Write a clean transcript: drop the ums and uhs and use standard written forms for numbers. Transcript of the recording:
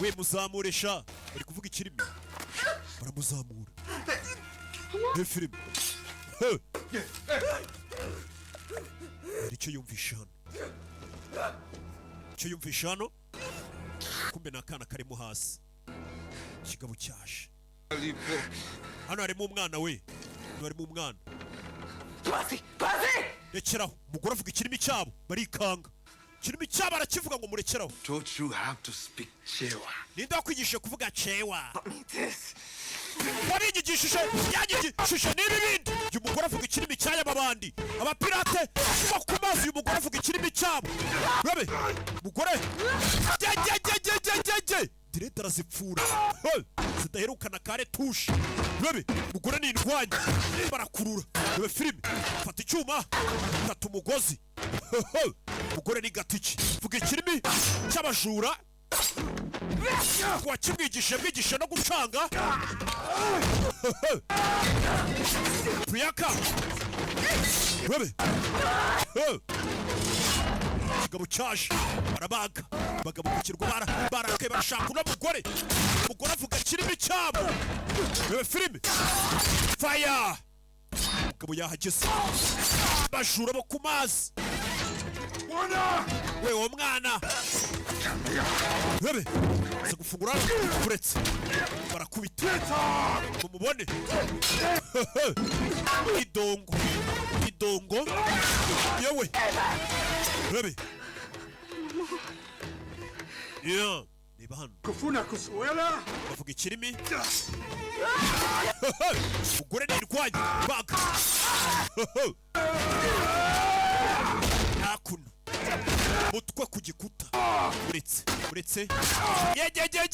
we muzamure sha bari kuvuga ikirimi baramuzamura ne filime icyo yumvisha hano icyo yumvisha hano kumbe nakana karimo hasi kigabo cyaje hano harimo umwana we harimo umwana rekeraho umugore avuga ikirimi cyabo barikanga ikirimi cyabo arakivuga ngo murekeraho Don't you have to speak Chewa? Ninda kwigisha kuvuga Chewa wabigishije yagishije n'ibindi uyu mugore avuga ikirimi cyaya babandi abapirate bakumazi uyu mugore avuga ikirimi cyabo rabe mugore direta razipfura zidaherukana kare tushe rabe mugore ni indwanya barakurura rabe filime fata icyuma fata umugozi mugore ni gatiki vuga ikirimi cy'abajura wakimwigishe no gucanga Priyanka rabe kigabo cyaje barabaga bagabo kukirwa barakaye barashaka uno mugore avuga ikirimi cyabo rabe filime fire mugabo yahageze bajura bo ku mazi we wo mwana rabe se gufungura kuretse barakubita mumubone idongo yewe rabe ya niba hano Kufuna kuswela bavuga ikirimi mugore nirwanye baga hakuno mutwe ku gikuta uretse